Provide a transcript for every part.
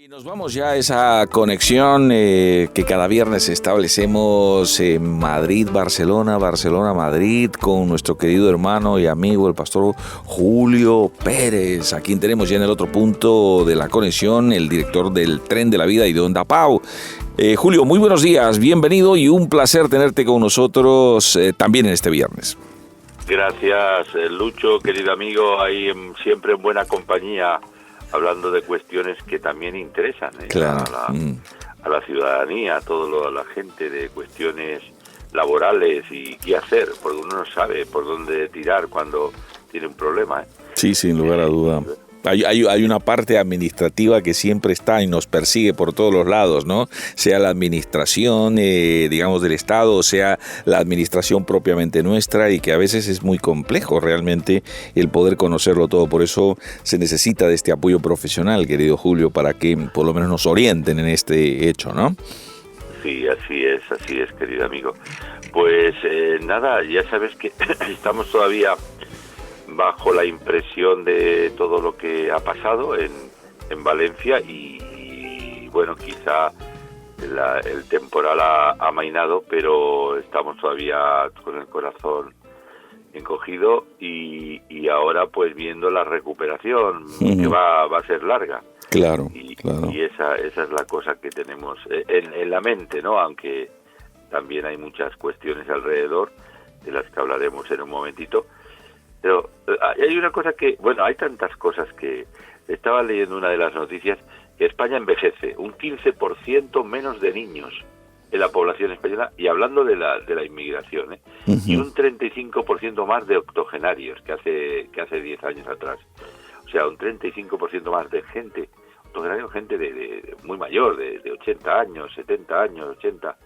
Y nos vamos ya a esa conexión que cada viernes establecemos en Madrid, Barcelona, Madrid, con nuestro querido hermano y amigo, el pastor Julio Pérez, a quien tenemos ya en el otro punto de la conexión, el director del Tren de la Vida y de Onda Pau. Julio, muy buenos días, bienvenido y un placer tenerte con nosotros también en este viernes. Gracias, Lucho, querido amigo, ahí siempre en buena compañía, hablando de cuestiones que también interesan claro. a la ciudadanía, a la gente, de cuestiones laborales y qué hacer, porque uno no sabe por dónde tirar cuando tiene un problema. Sí, sin lugar a duda. Hay una parte administrativa que siempre está y nos persigue por todos los lados, ¿no? Sea la administración, digamos, del Estado, o sea la administración propiamente nuestra, y que a veces es muy complejo realmente el poder conocerlo todo. Por eso se necesita de este apoyo profesional, querido Julio, para que por lo menos nos orienten en este hecho, ¿no? Sí, así es, querido amigo. Pues nada, ya sabes que estamos todavía bajo la impresión de todo lo que ha pasado en Valencia y bueno, quizá el temporal ha amainado, pero estamos todavía con el corazón encogido y ahora pues viendo la recuperación que va a ser larga. Claro. Y esa es la cosa que tenemos en la mente, ¿no? Aunque también hay muchas cuestiones alrededor de las que hablaremos en un momentito. Pero hay una cosa que, bueno, hay tantas cosas que estaba leyendo una de las noticias, que España envejece, un 15% menos de niños en la población española, y hablando de la inmigración, y un 35% más de octogenarios que hace 10 años atrás. O sea, un 35% más de gente, octogenarios, gente de muy mayor, de 80 años, 70 años, 80,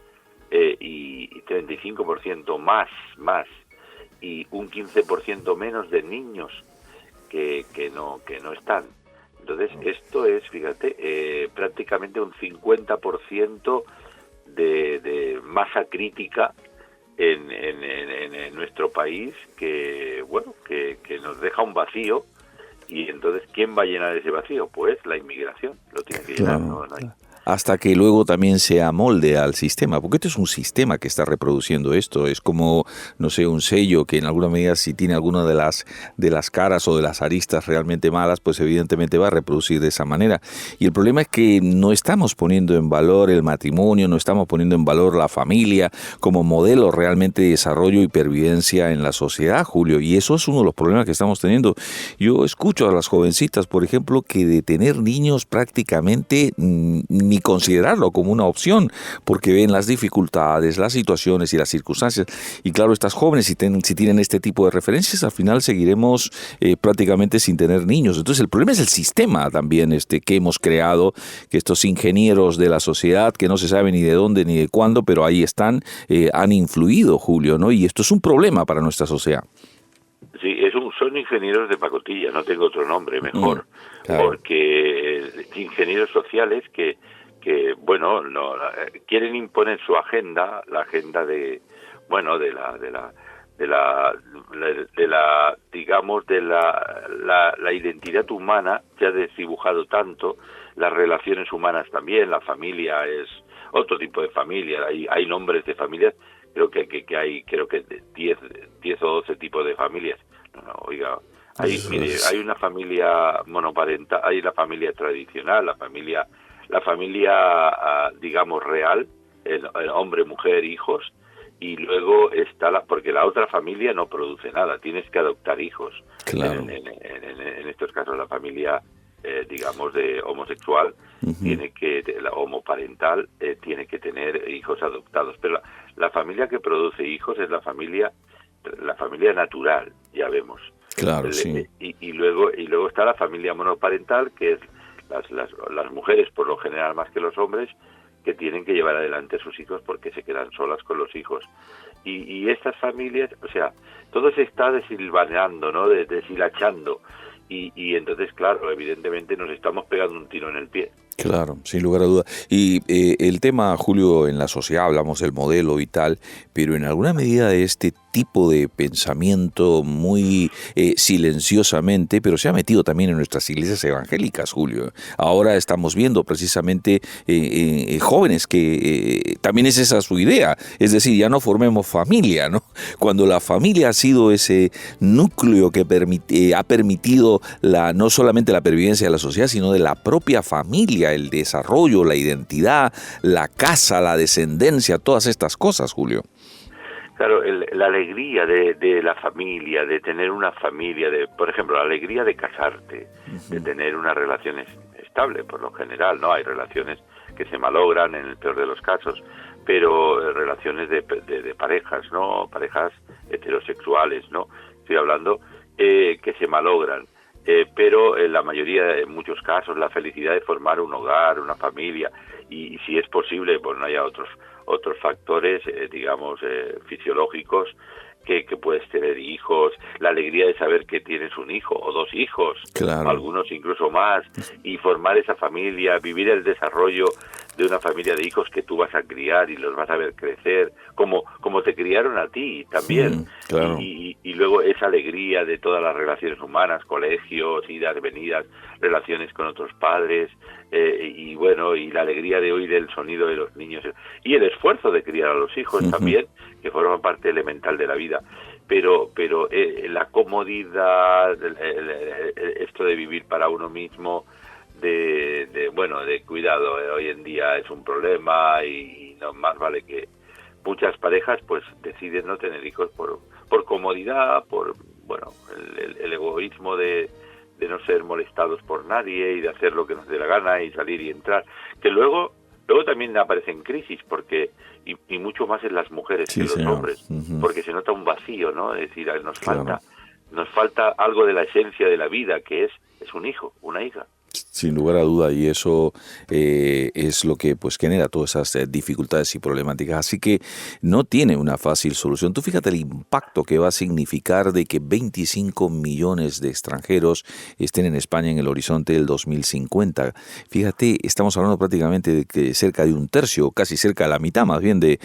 y 35% más, y un 15% menos de niños que no están. Entonces, esto es, fíjate, prácticamente un 50% de masa crítica en nuestro país, que bueno, que nos deja un vacío. Y entonces, ¿quién va a llenar ese vacío? Pues la inmigración lo tiene que llenar. Claro. Hasta que luego también se amolde al sistema, porque esto es un sistema que está reproduciendo esto. Es como, no sé, un sello que en alguna medida, si tiene alguna de las caras o de las aristas realmente malas, pues evidentemente va a reproducir de esa manera. Y el problema es que no estamos poniendo en valor el matrimonio, no estamos poniendo en valor la familia como modelo realmente de desarrollo y pervivencia en la sociedad, Julio. Y eso es uno de los problemas que estamos teniendo. Yo escucho a las jovencitas, por ejemplo, que de tener niños prácticamente ni considerarlo como una opción, porque ven las dificultades, las situaciones y las circunstancias. Y claro, estas jóvenes, si tienen este tipo de referencias, al final seguiremos prácticamente sin tener niños. Entonces el problema es el sistema también que hemos creado, que estos ingenieros de la sociedad, que no se sabe ni de dónde ni de cuándo, pero ahí están, han influido, Julio, ¿no? Y esto es un problema para nuestra sociedad. Sí, son ingenieros de pacotilla, no tengo otro nombre mejor, claro. Porque ingenieros sociales que bueno, no quieren imponer su agenda, la agenda de la identidad humana. Se ha desdibujado tanto, las relaciones humanas también, la familia es otro tipo de familia, hay nombres de familias, creo que hay 10 o 12 tipos de familias. Oiga, hay una familia monoparental, hay la familia tradicional, la familia digamos real, el hombre, mujer, hijos, y luego está porque la otra familia no produce nada, tienes que adoptar hijos. Claro. En estos casos la familia digamos de homosexual la homoparental tiene que tener hijos adoptados, pero la familia que produce hijos es la familia natural, ya vemos. Claro, sí. Y luego está la familia monoparental, que es las mujeres, por lo general más que los hombres, que tienen que llevar adelante a sus hijos porque se quedan solas con los hijos. Y estas familias, o sea, todo se está desilvanando, ¿no? Deshilachando. Y entonces, claro, evidentemente nos estamos pegando un tiro en el pie. Claro, sin lugar a duda. Y el tema, Julio, en la sociedad hablamos del modelo y tal, pero en alguna medida este tipo de pensamiento muy silenciosamente, pero se ha metido también en nuestras iglesias evangélicas, Julio. Ahora estamos viendo precisamente jóvenes que también es esa su idea, es decir, ya no formemos familia, ¿no? Cuando la familia ha sido ese núcleo que ha permitido no solamente la pervivencia de la sociedad, sino de la propia familia, el desarrollo, la identidad, la casa, la descendencia, todas estas cosas, Julio. Claro, la alegría de la familia, de tener una familia, por ejemplo, la alegría de casarte, de tener una relación estable, por lo general, ¿no? Hay relaciones que se malogran en el peor de los casos, pero relaciones de parejas, ¿no? Parejas heterosexuales, ¿no? Estoy hablando que se malogran. Pero en la mayoría, en muchos casos, la felicidad de formar un hogar, una familia, y si es posible, pues no haya otros factores, digamos, fisiológicos, que puedes tener hijos, la alegría de saber que tienes un hijo o dos hijos, claro, algunos incluso más, y formar esa familia, vivir el desarrollo de una familia de hijos que tú vas a criar y los vas a ver crecer, como te criaron a ti también. Claro. Y luego esa alegría de todas las relaciones humanas, colegios, idas, venidas, relaciones con otros padres, y bueno, y la alegría de oír el sonido de los niños, y el esfuerzo de criar a los hijos también, que forma parte elemental de la vida. Pero la comodidad, esto de vivir para uno mismo, de cuidado, hoy en día es un problema, y no más vale que muchas parejas pues deciden no tener hijos por comodidad, por el egoísmo de no ser molestados por nadie y de hacer lo que nos dé la gana y salir y entrar, que luego también aparecen crisis, porque y mucho más en las mujeres que en los hombres, porque se nota un vacío, ¿no? Es decir, nos falta algo de la esencia de la vida, que es un hijo, una hija. Sin lugar a duda, y eso es lo que pues genera todas esas dificultades y problemáticas. Así que no tiene una fácil solución. Tú fíjate el impacto que va a significar de que 25 millones de extranjeros estén en España en el horizonte del 2050. Fíjate, estamos hablando prácticamente de que cerca de un tercio, casi cerca de la mitad más bien de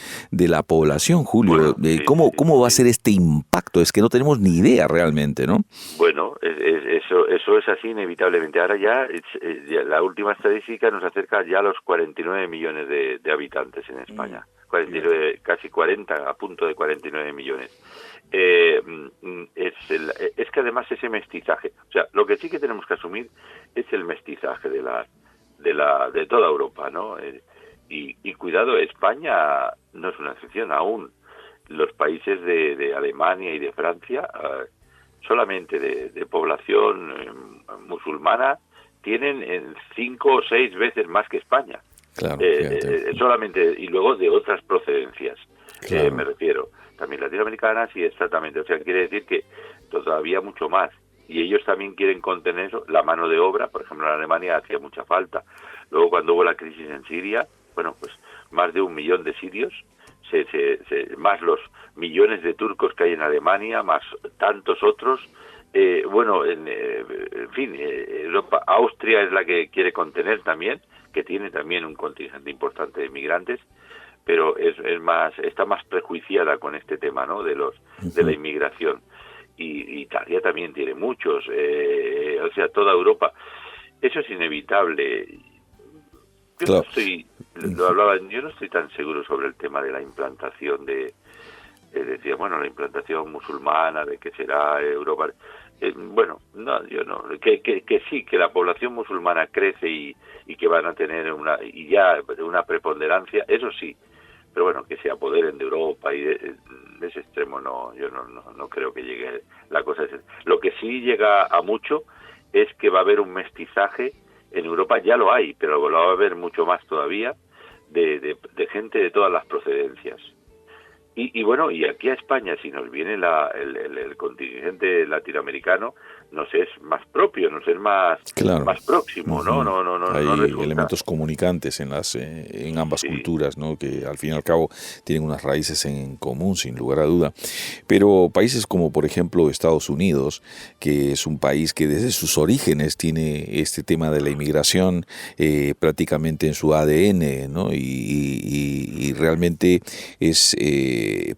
la población, Julio. Bueno, ¿Cómo va a ser este impacto? Es que no tenemos ni idea realmente, ¿no? Bueno, eso es así inevitablemente. Ahora ya la última estadística nos acerca ya a los 49 millones de habitantes en España. 49, casi 40, a punto de 49 millones. Es que además ese mestizaje, o sea, lo que sí que tenemos que asumir es el mestizaje de toda Europa, ¿no? Y cuidado, España no es una excepción aún. Los países de Alemania y de Francia, solamente de población musulmana, tienen 5 o 6 veces más que España. Claro, solamente, y luego de otras procedencias, claro. me refiero. También latinoamericanas, y exactamente. O sea, quiere decir que todavía mucho más. Y ellos también quieren contener la mano de obra. Por ejemplo, en Alemania hacía mucha falta. Luego, cuando hubo la crisis en Siria, bueno, pues más de 1 millón de sirios, más los millones de turcos que hay en Alemania, más tantos otros. En fin, Europa, Austria es la que quiere contener también, que tiene también un contingente importante de migrantes, pero está más prejuiciada con este tema, ¿no? De la inmigración. Y Italia también tiene muchos, o sea, toda Europa. Eso es inevitable. Yo no estoy tan seguro sobre el tema de la implantación decía, la implantación musulmana, de que será Europa. Yo no. Que sí, que la población musulmana crece y que van a tener una preponderancia, eso sí. Pero bueno, que se apoderen de Europa y de ese extremo yo no creo que llegue la cosa. Lo que sí llega a mucho es que va a haber un mestizaje en Europa, ya lo hay, pero lo va a haber mucho más todavía, de gente de todas las procedencias. Y aquí a España, si nos viene el contingente latinoamericano, no sé, es más propio, no sé, es más, Claro. más próximo, ¿no? Hay No resulta. elementos comunicantes en ambas Sí, culturas, ¿no? Que al fin y al cabo tienen unas raíces en común, sin lugar a duda. Pero países como, por ejemplo, Estados Unidos, que es un país que desde sus orígenes tiene este tema de la inmigración prácticamente en su ADN, ¿no? Y realmente es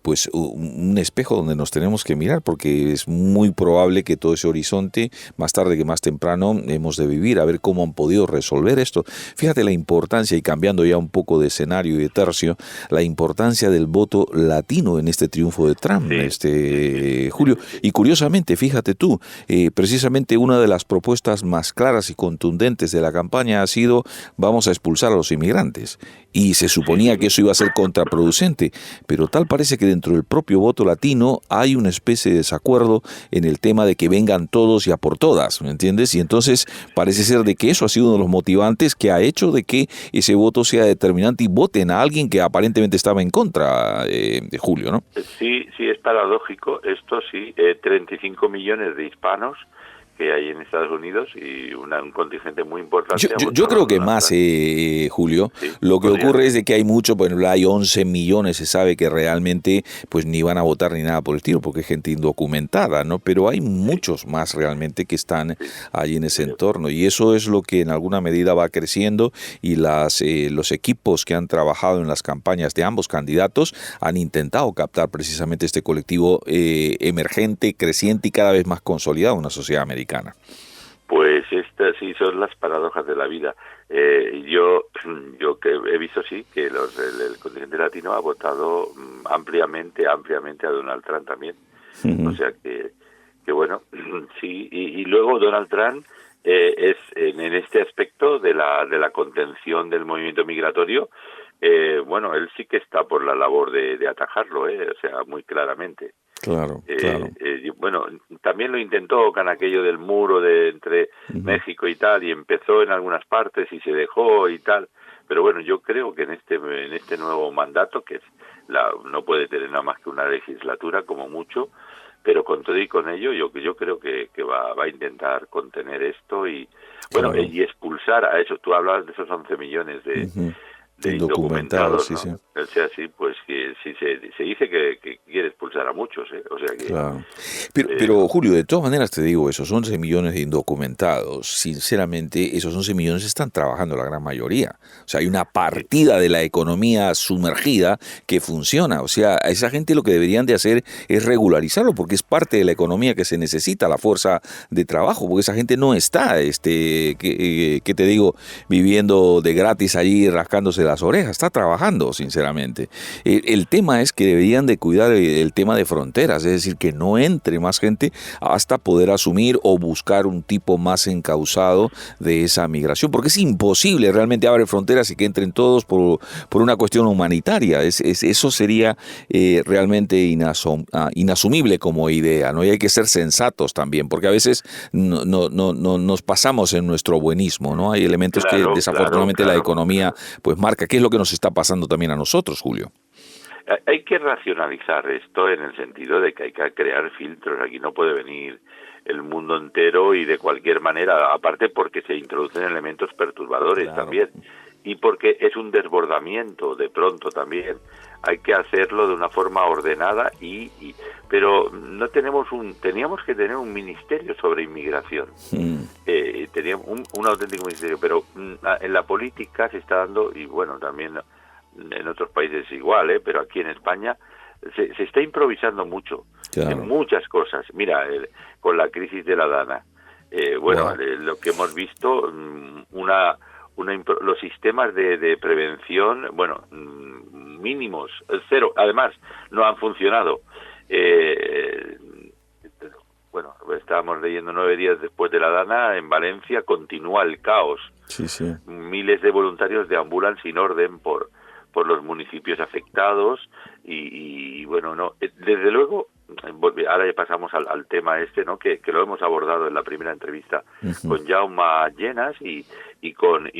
pues un espejo donde nos tenemos que mirar, porque es muy probable que todo ese horizonte, más tarde que más temprano, hemos de vivir, a ver cómo han podido resolver esto. Fíjate la importancia, y cambiando ya un poco de escenario y de tercio, la importancia del voto latino en este triunfo de Trump, Julio. Y curiosamente, fíjate tú, precisamente una de las propuestas más claras y contundentes de la campaña ha sido: vamos a expulsar a los inmigrantes. Y se suponía que eso iba a ser contraproducente, pero tal parece que dentro del propio voto latino hay una especie de desacuerdo en el tema de que vengan todos y a por todas, ¿me entiendes? Y entonces parece ser de que eso ha sido uno de los motivantes que ha hecho de que ese voto sea determinante y voten a alguien que aparentemente estaba en contra, de Julio, ¿no? Sí, es paradójico, esto sí, 35 millones de hispanos que hay en Estados Unidos y un contingente muy importante. Yo creo que más, Julio. Sí, Lo que podría ocurre ser. es de que hay mucho, bueno, hay 11 millones, se sabe que realmente pues ni van a votar ni nada por el estilo, porque es gente indocumentada, ¿no? Pero hay muchos más realmente que están allí en ese entorno, y eso es lo que en alguna medida va creciendo, y los equipos que han trabajado en las campañas de ambos candidatos han intentado captar precisamente este colectivo emergente, creciente y cada vez más consolidado en una sociedad americana. Pues estas sí son las paradojas de la vida. Yo que he visto sí que el contingente latino ha votado ampliamente a Donald Trump también. O sea que bueno, sí. Y luego Donald Trump es en este aspecto de la contención del movimiento migratorio. Bueno, él sí que está por la labor de atajarlo, o sea, muy claramente. Claro. Bueno, también lo intentó con aquello del muro entre México y tal, y empezó en algunas partes y se dejó y tal. Pero bueno, yo creo que en este nuevo mandato, que no puede tener nada más que una legislatura como mucho, pero con todo y con ello, yo creo que va a intentar contener esto y bueno, y expulsar a eso. Tú hablabas de esos 11 millones de indocumentados, ¿no? sí. O sea, sí, pues que sí se dice que quiere expulsar a muchos, o sea que... Claro. Pero Julio, de todas maneras te digo, esos 11 millones de indocumentados, sinceramente, esos 11 millones están trabajando la gran mayoría. O sea, hay una partida de la economía sumergida que funciona. O sea, a esa gente lo que deberían de hacer es regularizarlo, porque es parte de la economía que se necesita, la fuerza de trabajo, porque esa gente no está, que te digo, viviendo de gratis allí rascándose las orejas, está trabajando, sinceramente. El tema es que deberían de cuidar el tema de fronteras, es decir, que no entre más gente hasta poder asumir o buscar un tipo más encauzado de esa migración, porque es imposible realmente abrir fronteras y que entren todos por una cuestión humanitaria. Eso sería realmente inasumible como idea, ¿no? Y hay que ser sensatos también, porque a veces no nos pasamos en nuestro buenismo, ¿no? Hay elementos que desafortunadamente la economía pues marca. ¿Qué es lo que nos está pasando también a nosotros, Julio? Hay que racionalizar esto en el sentido de que hay que crear filtros. Aquí no puede venir el mundo entero y de cualquier manera, aparte porque se introducen elementos perturbadores también, y porque es un desbordamiento de pronto también. Hay que hacerlo de una forma ordenada pero no teníamos que tener un ministerio sobre inmigración. Teníamos un auténtico ministerio, pero en la política se está dando, y bueno, también en otros países igual, pero aquí en España se está improvisando mucho en muchas cosas. Mira, con la crisis de la Dana, lo que hemos visto, los sistemas de prevención, mínimos, cero, además no han funcionado. Estábamos leyendo 9 días después de la Dana, en Valencia continúa el caos. Sí. Miles de voluntarios deambulan sin orden por los municipios afectados y desde luego, ahora ya pasamos al tema ¿no? Que lo hemos abordado en la primera entrevista con Jaume Llenas y con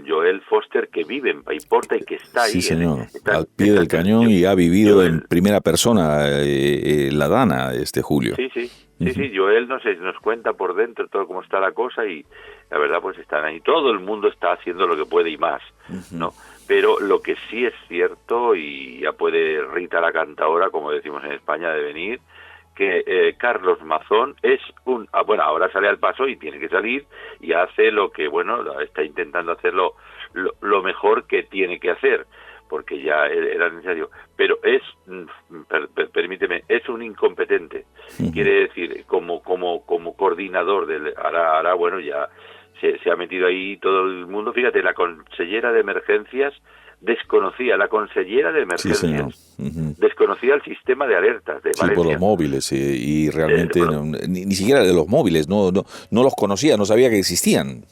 Joel Foster, que vive en Paiporta y que está ahí. Sí, señor, al pie del cañón, y ha vivido en primera persona la Dana, Julio. Sí. Sí, Joel nos cuenta por dentro todo cómo está la cosa y la verdad pues están ahí. Todo el mundo está haciendo lo que puede y más, ¿no? Pero lo que sí es cierto, y ya puede Rita la cantaora, como decimos en España, de venir, que Carlos Mazón es bueno, ahora sale al paso y tiene que salir y hace lo que, bueno, está intentando hacerlo lo mejor que tiene que hacer, porque ya era necesario, pero permíteme, es un incompetente. Quiere decir, como coordinador ahora bueno, ya se ha metido ahí todo el mundo. Fíjate, la consellera de emergencias desconocía desconocía el sistema de alertas de Valencia. Sí, por los móviles, y realmente ni siquiera de los móviles, no los conocía, no sabía que existían.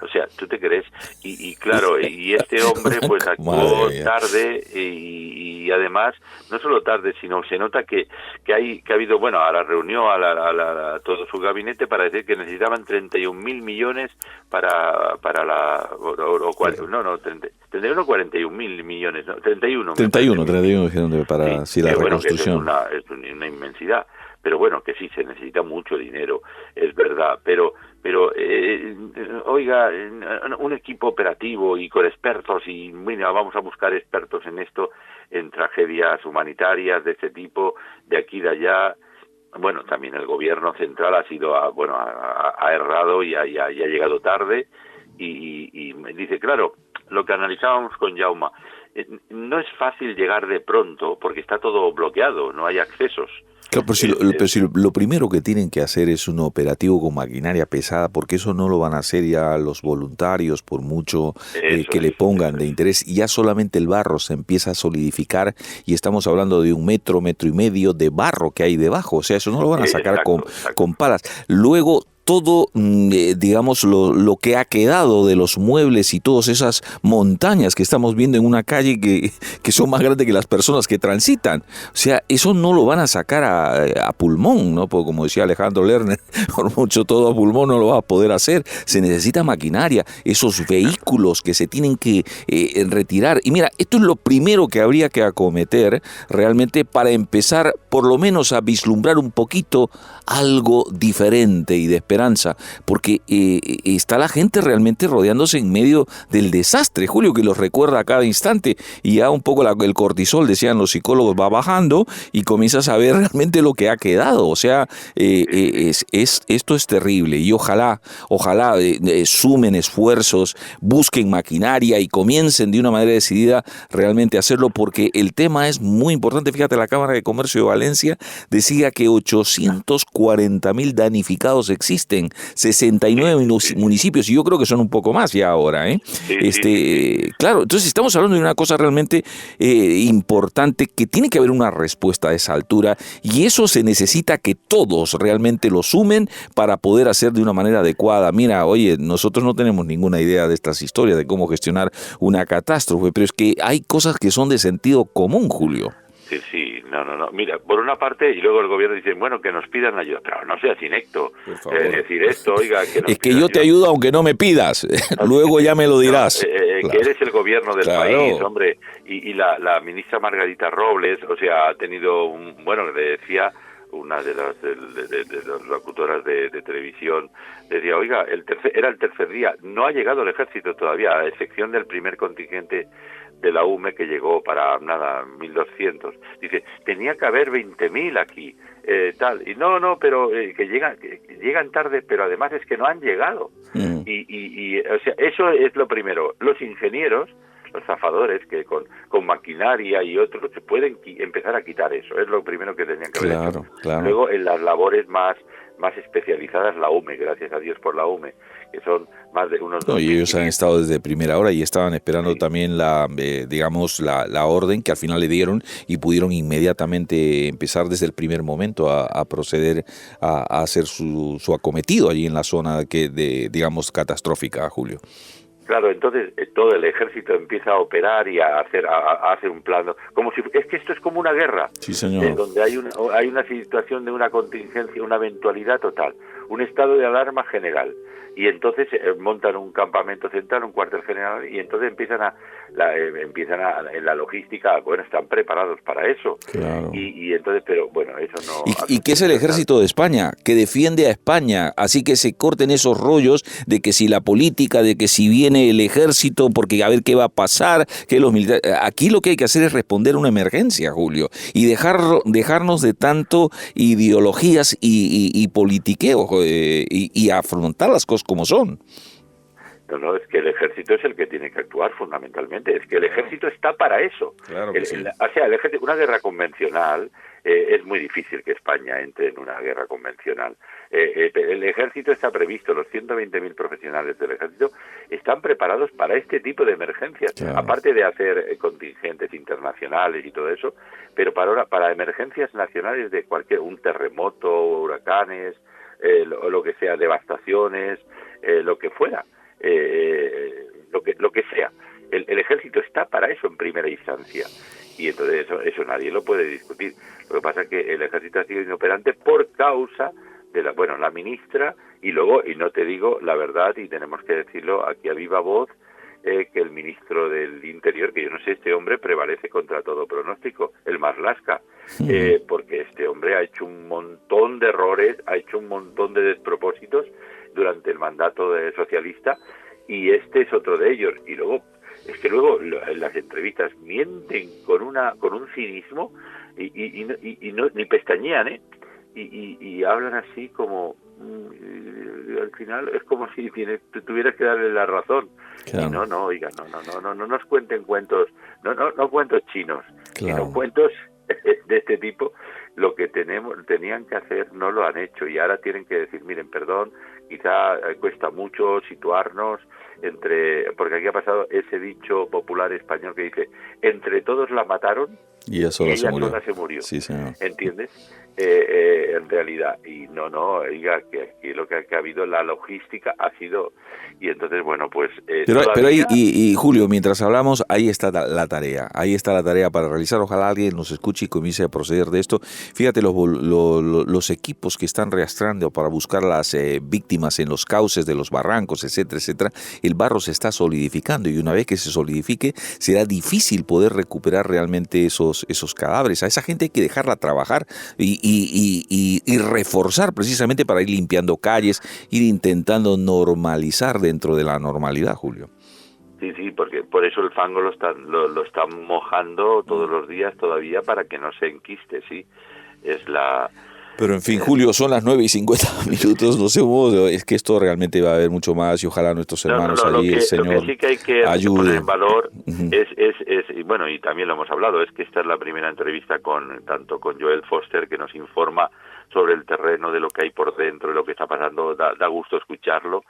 O sea, ¿tú te crees? Y claro, y este hombre pues actuó tarde y además, no solo tarde, sino se nota que ha habido, bueno, ahora reunió a todo su gabinete para decir que necesitaban 31.000 millones para la... 31 o 41.000 millones, ¿no? 31 para la reconstrucción. Bueno, que es una inmensidad. Pero bueno, que sí, se necesita mucho dinero, es verdad, pero oiga, un equipo operativo y con expertos, y mira, vamos a buscar expertos en esto, en tragedias humanitarias de este tipo, de aquí, de allá. Bueno, también el gobierno central ha errado y ha llegado tarde, y dice, claro, lo que analizábamos con Jaume, no es fácil llegar de pronto porque está todo bloqueado, no hay accesos. Claro, pero si lo primero que tienen que hacer es un operativo con maquinaria pesada, porque eso no lo van a hacer ya los voluntarios, por mucho que le pongan de interés. Y ya solamente el barro se empieza a solidificar y estamos hablando de 1 metro, 1,5 metros de barro que hay debajo. O sea, eso no lo van a sacar con palas. Luego, todo, digamos, lo que ha quedado de los muebles y todas esas montañas que estamos viendo en una calle que son más grandes que las personas que transitan. O sea, eso no lo van a sacar a pulmón, ¿no? Porque como decía Alejandro Lerner, por mucho todo a pulmón no lo va a poder hacer. Se necesita maquinaria, esos vehículos que se tienen que retirar. Y mira, esto es lo primero que habría que acometer realmente para empezar por lo menos a vislumbrar un poquito algo diferente y de esperanza, porque está la gente realmente rodeándose en medio del desastre, Julio, que los recuerda a cada instante, y ya un poco el cortisol, decían los psicólogos, va bajando y comienzas a ver realmente lo que ha quedado. O sea, esto es terrible, y ojalá sumen esfuerzos, busquen maquinaria y comiencen de una manera decidida realmente a hacerlo, porque el tema es muy importante. Fíjate, la Cámara de Comercio de Valencia decía que 840.000 damnificados existen, 69 municipios, y yo creo que son un poco más ya ahora, ¿eh? Claro, entonces estamos hablando de una cosa realmente importante, que tiene que haber una respuesta a esa altura, y eso se necesita que todos realmente lo sumen para poder hacer de una manera adecuada. Mira, oye, nosotros no tenemos ninguna idea de estas historias, de cómo gestionar una catástrofe, pero es que hay cosas que son de sentido común, Julio. Sí, no. Mira, por una parte, y luego el gobierno dice, bueno, que nos pidan ayuda, pero no seas inecto. Decir esto, oiga, que nos es que yo te ayudo aunque no me pidas, luego ya me lo dirás. Claro. Que eres el gobierno del país, hombre, y la ministra Margarita Robles, o sea, ha tenido le decía una de las locutoras de televisión, decía, oiga, era el tercer día, no ha llegado el ejército todavía, a excepción del primer contingente de la UME que llegó para 1.200. Dice, tenía que haber 20.000 aquí, tal. Y no, pero que llegan tarde, pero además es que no han llegado. Y o sea, eso es lo primero. Los ingenieros, los zafadores, que con maquinaria y otros se pueden empezar a quitar eso. Es lo primero que tenían que haber hecho. Claro. Luego, en las labores más especializadas, la UME, gracias a Dios por la UME, que son más de unos... y ellos han estado desde primera hora y estaban esperando también la orden que al final le dieron, y pudieron inmediatamente empezar desde el primer momento a proceder a hacer su acometido allí en la zona digamos, catastrófica, Julio. Claro, entonces todo el ejército empieza a operar y a hacer un plano, es que esto es como una guerra, sí, señor, donde hay una situación de una contingencia, una eventualidad total, un estado de alarma general, y entonces montan un campamento central, un cuartel general, y entonces empiezan en la logística, bueno, están preparados para eso. Claro. Y entonces, pero bueno, eso no... ¿Y qué es el ejército de España? Que defiende a España, así que se corten esos rollos de que si la política, de que si viene el ejército, porque a ver qué va a pasar, que los militares... Aquí lo que hay que hacer es responder a una emergencia, Julio, y dejarnos de tanto ideologías y politiqueo y afrontar las cosas como son. No, es que el ejército es el que tiene que actuar fundamentalmente, es que el ejército está para eso. Claro que sí. O sea, el ejército, una guerra convencional, es muy difícil que España entre en una guerra convencional. El ejército está previsto, los 120.000 profesionales del ejército están preparados para este tipo de emergencias, claro. Aparte de hacer contingentes internacionales y todo eso, pero para emergencias nacionales de un terremoto, huracanes, lo que sea, devastaciones, lo que fuera. Lo que sea, el ejército está para eso en primera instancia, y entonces eso nadie lo puede discutir. Lo que pasa es que el ejército ha sido inoperante por causa de la ministra, y luego, y no te digo la verdad, y tenemos que decirlo aquí a viva voz, que el ministro del Interior, que yo no sé, este hombre prevalece contra todo pronóstico, el Marlaska, porque este hombre ha hecho un montón de errores, ha hecho un montón de despropósitos durante el mandato socialista, y este es otro de ellos. Y luego, es que luego en las entrevistas mienten con un cinismo y no, ni pestañean, y hablan así como al final es como si tuvieras que darle la razón. Claro. Y no, oiga, no nos cuenten cuentos, no cuentos chinos, claro. Sino cuentos de este tipo. Lo que tenían que hacer no lo han hecho, y ahora tienen que decir, miren, perdón, quizá cuesta mucho situarnos porque aquí ha pasado ese dicho popular español que dice, entre todos la mataron y ella sola se murió. Sí, señor. ¿Entiendes? En realidad, y oiga, que aquí lo que ha habido, la logística ha sido, y entonces, bueno, pues... Pero ahí, y Julio, mientras hablamos, ahí está la tarea para realizar. Ojalá alguien nos escuche y comience a proceder de esto. Fíjate los equipos que están rastreando para buscar las víctimas en los cauces de los barrancos, etcétera, etcétera. El barro se está solidificando, y una vez que se solidifique, será difícil poder recuperar realmente esos cadáveres. A esa gente hay que dejarla trabajar y reforzar precisamente para ir limpiando calles, ir intentando normalizar dentro de la normalidad, Julio. Sí, porque por eso el fango lo están mojando todos los días todavía para que no se enquiste, sí. Pero en fin, Julio, son las 9:50, no sé vos, es que esto realmente va a haber mucho más, y ojalá nuestros hermanos allí, el Señor, lo que sí que hay que ayude. Poner en valor y bueno, y también lo hemos hablado, es que esta es la primera entrevista tanto con Joel Foster, que nos informa sobre el terreno de lo que hay por dentro, de lo que está pasando, da gusto escucharlo,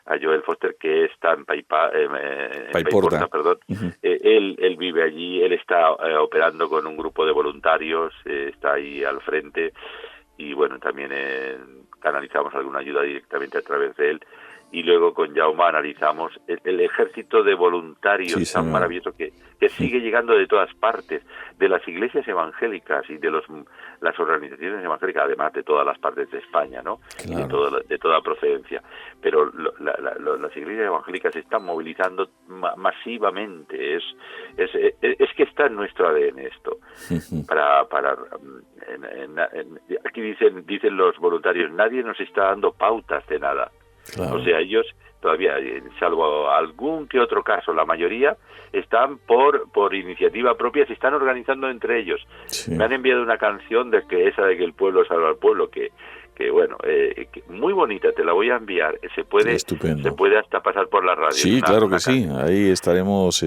a Joel Foster, que está en Paiporta, perdón. Él vive allí, él está operando con un grupo de voluntarios, está ahí al frente, y bueno, también canalizamos alguna ayuda directamente a través de él, y luego con Jaume analizamos el ejército de voluntarios tan maravilloso que sigue llegando de todas partes, de las iglesias evangélicas y de las organizaciones evangélicas, además de todas las partes de España, ¿no? Claro. Y de toda procedencia. Pero las iglesias evangélicas se están movilizando masivamente. Es que está en nuestro ADN esto. Aquí dicen los voluntarios, nadie nos está dando pautas de nada. Claro. O sea, ellos todavía, salvo algún que otro caso, la mayoría están por iniciativa propia, se están organizando entre ellos. Sí. Me han enviado una canción de que el pueblo salva al pueblo, que bueno, muy bonita, te la voy a enviar. Se puede hasta pasar por la radio. Sí, claro que sí. Ahí estaremos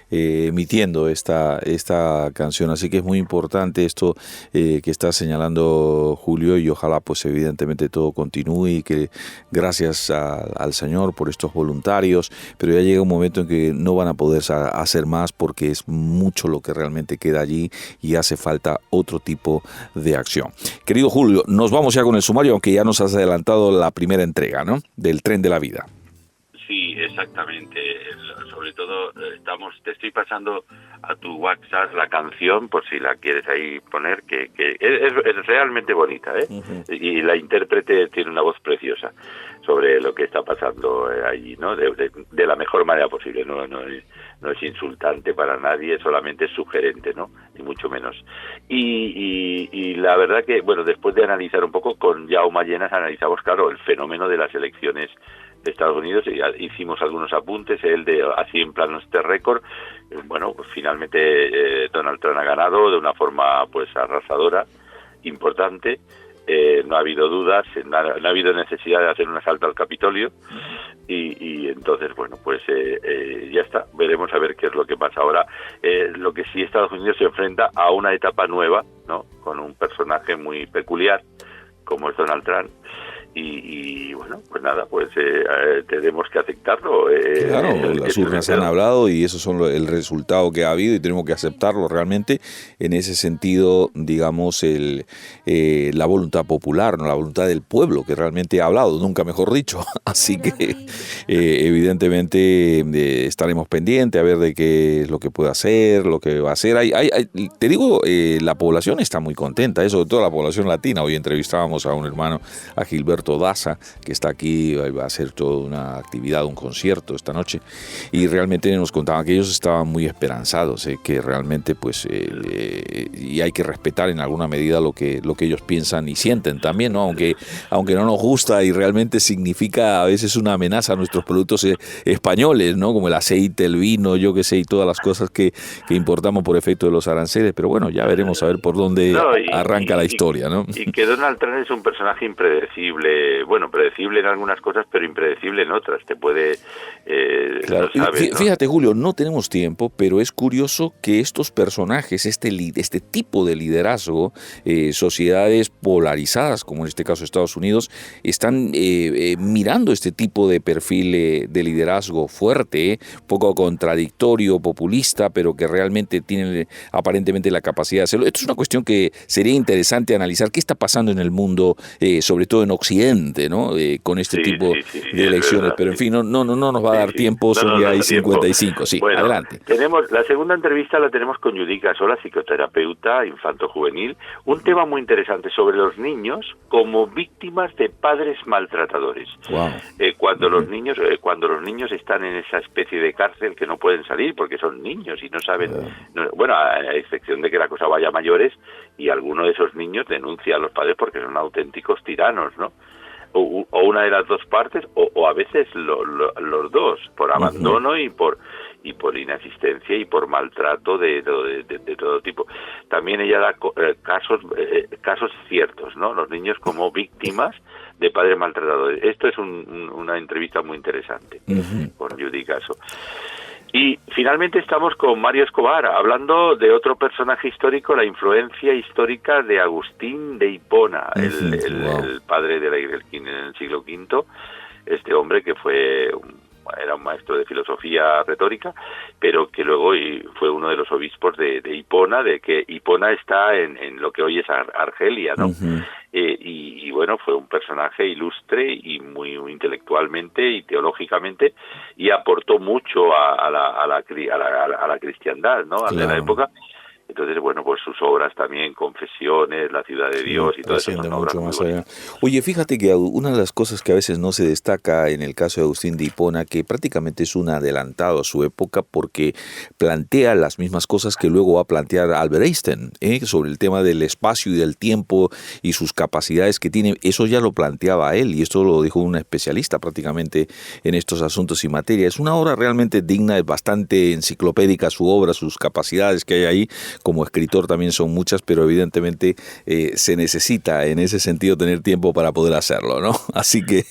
emitiendo esta canción. Así que es muy importante esto que está señalando Julio, y ojalá pues evidentemente todo continúe, y que gracias al Señor por estos voluntarios, pero ya llega un momento en que no van a poder hacer más, porque es mucho lo que realmente queda allí y hace falta otro tipo de acción. Querido Julio, nos vamos ya con el sumario, aunque ya nos has adelantado la primera entrega, ¿no?, del Tren de la Vida. Sí, exactamente. Sobre todo te estoy pasando a tu WhatsApp la canción, por si la quieres ahí poner, que es realmente bonita, ¿eh? Uh-huh. Y la intérprete tiene una voz preciosa. sobre lo que está pasando allí, ¿no? De la mejor manera posible, no es insultante para nadie, solamente es sugerente, ¿no? Ni mucho menos. Y la verdad que, bueno, después de analizar un poco, con Jaume Llenas analizamos, claro, el fenómeno de las elecciones de Estados Unidos, y hicimos algunos apuntes, él de así en plano este récord. Bueno, pues finalmente Donald Trump ha ganado de una forma pues arrasadora, importante. No ha habido dudas, no ha habido necesidad de hacer un asalto al Capitolio y entonces, bueno, pues ya está, veremos a ver qué es lo que pasa ahora. Lo que sí, Estados Unidos se enfrenta a una etapa nueva, ¿no? Con un personaje muy peculiar como es Donald Trump. Y bueno, pues nada, pues tenemos que aceptarlo. Claro, las urnas han hablado y eso son el resultado que ha habido y tenemos que aceptarlo realmente. En ese sentido, digamos, la voluntad popular, ¿no? La voluntad del pueblo que realmente ha hablado, nunca mejor dicho. Así que evidentemente estaremos pendientes a ver de qué es lo que puede hacer, lo que va a hacer. Te digo, la población está muy contenta, sobre todo la población latina. Hoy entrevistábamos a un hermano, a Gilberto Daza, que está aquí, va a hacer toda una actividad, un concierto esta noche, y realmente nos contaban que ellos estaban muy esperanzados, que realmente pues y hay que respetar en alguna medida lo que ellos piensan y sienten también, ¿no? Aunque no nos gusta y realmente significa a veces una amenaza a nuestros productos españoles, ¿no? Como el aceite, el vino, yo qué sé, y todas las cosas que importamos por efecto de los aranceles, pero bueno, ya veremos a ver por dónde arranca la historia, ¿no? Y que Donald Trump es un personaje impredecible, predecible en algunas cosas, pero impredecible en otras. Te puede... claro. No sabes, ¿no? Fíjate, Julio, no tenemos tiempo, pero es curioso que estos personajes, este tipo de liderazgo, sociedades polarizadas, como en este caso Estados Unidos, están mirando este tipo de perfil de liderazgo fuerte, poco contradictorio, populista, pero que realmente tienen aparentemente la capacidad de hacerlo. Esto es una cuestión que sería interesante analizar. ¿Qué está pasando en el mundo, sobre todo en Occidente, ¿no? Con este tipo de elecciones, verdad, pero en fin, no nos va a dar tiempo, son ya hay 55, sí, bueno, adelante. Tenemos la segunda entrevista, la tenemos con Yudica Sola, psicoterapeuta infanto-juvenil, un tema muy interesante sobre los niños como víctimas de padres maltratadores. Wow. Cuando los niños están en esa especie de cárcel que no pueden salir porque son niños y no saben, bueno, a excepción de que la cosa vaya a mayores y alguno de esos niños denuncia a los padres porque son auténticos tiranos, ¿no? O una de las dos partes, o a veces los dos, por abandono y por inasistencia y por maltrato de todo tipo. También ella da casos ciertos, ¿no? Los niños como víctimas de padres maltratadores. Esto es una entrevista muy interesante con Judy Caso. Y finalmente estamos con Mario Escobar, hablando de otro personaje histórico, la influencia histórica de Agustín de Hipona, el padre de la Iglesia en el siglo V, este hombre que era un maestro de filosofía retórica, pero que luego fue uno de los obispos de Hipona, de que Hipona está en lo que hoy es Argelia, ¿no? Y bueno, fue un personaje ilustre y muy intelectualmente y teológicamente, y aportó mucho a la cristiandad, ¿no? Claro. De la época. Entonces, bueno, pues sus obras también, Confesiones, La ciudad de Dios y todo eso son obras muy bonitas. Oye, fíjate que una de las cosas que a veces no se destaca en el caso de Agustín de Hipona, que prácticamente es un adelantado a su época porque plantea las mismas cosas que luego va a plantear Albert Einstein, sobre el tema del espacio y del tiempo y sus capacidades que tiene. Eso ya lo planteaba él y esto lo dijo un especialista prácticamente en estos asuntos y materia. Es una obra realmente digna, es bastante enciclopédica su obra, sus capacidades que hay ahí. Como escritor también son muchas, pero evidentemente se necesita en ese sentido tener tiempo para poder hacerlo, ¿no? Así que,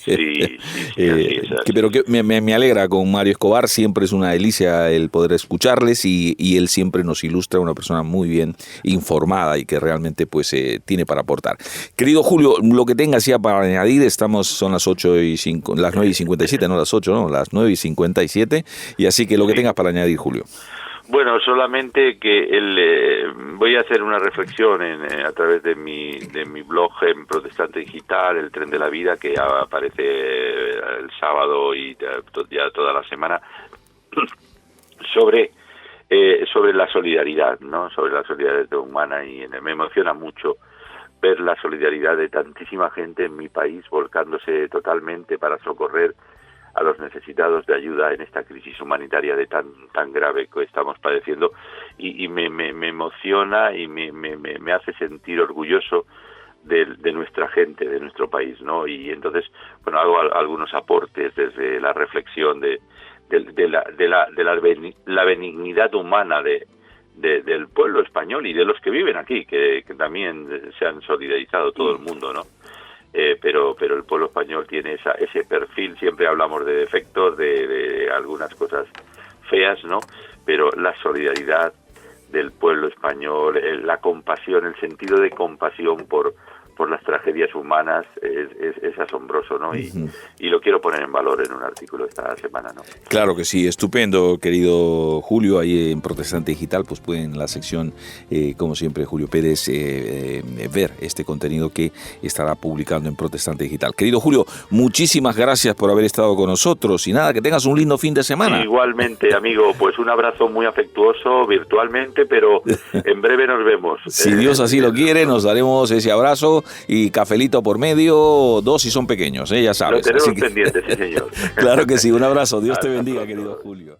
pero que me alegra con Mario Escobar, siempre es una delicia el poder escucharles y él siempre nos ilustra una persona muy bien informada y que realmente pues tiene para aportar. Querido Julio, lo que tengas ya para añadir, son las 9:57, no las 8, no, las 9:57, y así que lo que tengas para añadir, Julio. Bueno, solamente que voy a hacer una reflexión a través de mi blog en Protestante Digital, El Tren de la Vida, que aparece el sábado y ya toda la semana, sobre la solidaridad, ¿no? Sobre la solidaridad humana, y me emociona mucho ver la solidaridad de tantísima gente en mi país volcándose totalmente para socorrer a los necesitados de ayuda en esta crisis humanitaria de tan grave que estamos padeciendo, y me emociona y me hace sentir orgulloso de nuestra gente, de nuestro país, ¿no? Y entonces, bueno, hago algunos aportes desde la reflexión de la benignidad humana del pueblo español y de los que viven aquí, que también se han solidarizado todo el mundo, ¿no? Pero el pueblo español tiene ese perfil. Siempre hablamos de defectos, de algunas cosas feas, ¿no? Pero la solidaridad del pueblo español, la compasión, el sentido de compasión por las tragedias humanas es asombroso, ¿no? Y lo quiero poner en valor en un artículo esta semana, ¿no? Claro que sí, estupendo, querido Julio. Ahí en Protestante Digital, pues pueden en la sección, como siempre, Julio Pérez, ver este contenido que estará publicando en Protestante Digital. Querido Julio, muchísimas gracias por haber estado con nosotros y nada, que tengas un lindo fin de semana. Igualmente, amigo, pues un abrazo muy afectuoso virtualmente, pero en breve nos vemos. Si Dios así lo quiere, nos daremos ese abrazo y cafelito por medio, 2 si son pequeños, ya sabes. Lo tenemos pendiente, sí, señor. Claro que sí, un abrazo. Dios te bendiga, querido Julio.